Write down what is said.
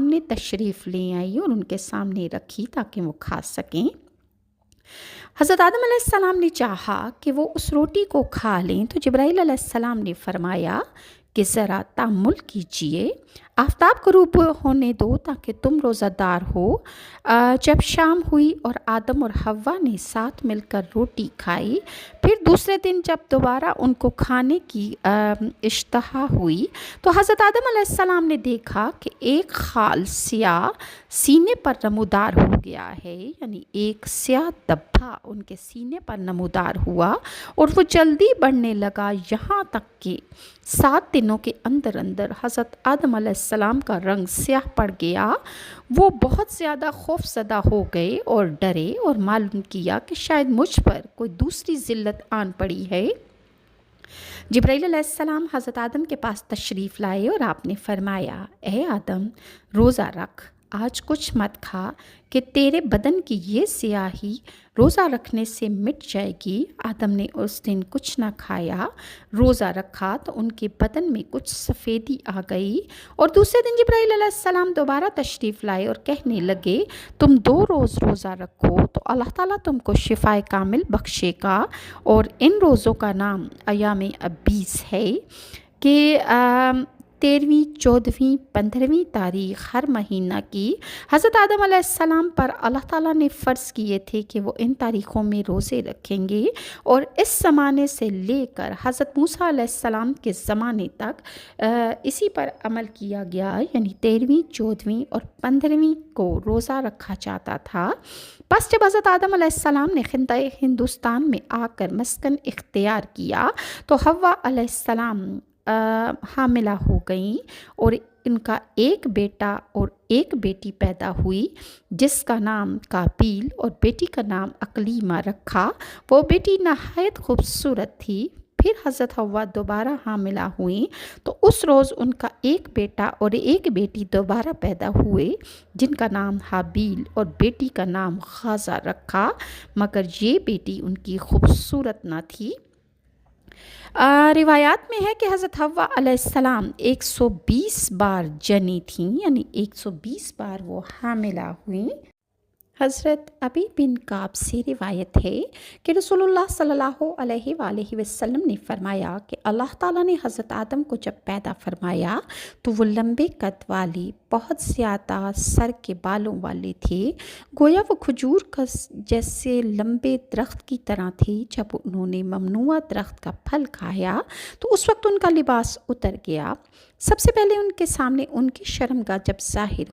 نے تشریف لے آئی اور ان کے سامنے رکھی تاکہ وہ کھا سکیں۔ حضرت آدم علیہ السلام نے چاہا کہ وہ اس روٹی کو کھا لیں تو جبرائیل علیہ السلام نے فرمایا کہ ذرا تأمل کیجئے، آفتاب غروب ہونے دو تاکہ تم روزہ دار ہو۔ جب شام ہوئی اور آدم اور حوا نے ساتھ مل کر روٹی کھائی، پھر دوسرے دن جب دوبارہ ان کو کھانے کی اشتہا ہوئی تو حضرت آدم علیہ السلام نے دیکھا کہ ایک خال سیاہ سینے پر نمودار ہو گیا ہے، یعنی ایک سیاہ دبا ان کے سینے پر نمودار ہوا اور وہ جلدی بڑھنے لگا، یہاں تک کہ 7 دنوں کے اندر اندر حضرت آدم علیہ السلام کا رنگ سیاہ پڑ گیا۔ وہ بہت زیادہ خوف زدہ ہو گئے اور ڈرے اور معلوم کیا کہ شاید مجھ پر کوئی دوسری ذلت آن پڑی ہے۔ جبرائیل علیہ السلام حضرت آدم کے پاس تشریف لائے اور آپ نے فرمایا، اے آدم، روزہ رکھ، آج کچھ مت کھا کہ تیرے بدن کی یہ سیاہی روزہ رکھنے سے مٹ جائے گی۔ آدم نے اس دن کچھ نہ کھایا، روزہ رکھا تو ان کے بدن میں کچھ سفیدی آ گئی، اور دوسرے دن جبرائیل علیہ السلام دوبارہ تشریف لائے اور کہنے لگے، تم 2 روز روزہ رکھو تو اللہ تعالیٰ تم کو شفائے کامل بخشے گا، اور ان روزوں کا نام ایام 20 ہے کہ 13ویں، 14ویں، 15ویں تاریخ ہر مہینہ کی حضرت آدم علیہ السلام پر اللہ تعالیٰ نے فرض کیے تھے کہ وہ ان تاریخوں میں روزے رکھیں گے، اور اس زمانے سے لے کر حضرت موسیٰ علیہ السلام کے زمانے تک اسی پر عمل کیا گیا، یعنی 13ویں، 14ویں اور 15ویں کو روزہ رکھا جاتا تھا۔ بس جب حضرت آدم علیہ السلام نے خطۂ ہندوستان میں آ کر مسکن اختیار کیا تو حوا علیہ السلام حاملہ ہو گئیں، اور ان کا ایک بیٹا اور ایک بیٹی پیدا ہوئی، جس کا نام قابیل اور بیٹی کا نام اقلیمہ رکھا۔ وہ بیٹی نہایت خوبصورت تھی۔ پھر حضرت حوا دوبارہ حاملہ ہوئیں تو اس روز ان کا ایک بیٹا اور ایک بیٹی دوبارہ پیدا ہوئے، جن کا نام حابیل اور بیٹی کا نام غازہ رکھا، مگر یہ بیٹی ان کی خوبصورت نہ تھی۔ روایات میں ہے کہ حضرت حوا علیہ السلام 120 بار جنی تھیں، یعنی 120 بار وہ حاملہ ہوئیں۔ حضرت ابی بن کعب سے روایت ہے کہ رسول اللہ صلی اللہ علیہ وآلہ وسلم نے فرمایا کہ اللہ تعالیٰ نے حضرت آدم کو جب پیدا فرمایا تو وہ لمبے قد والے، بہت زیادہ سر کے بالوں والے تھے، گویا وہ کھجور کا جیسے لمبے درخت کی طرح تھے۔ جب انہوں نے ممنوعہ درخت کا پھل کھایا تو اس وقت ان کا لباس اتر گیا۔ سب سے پہلے ان کے سامنے ان کی شرمگاہ جب ظاہر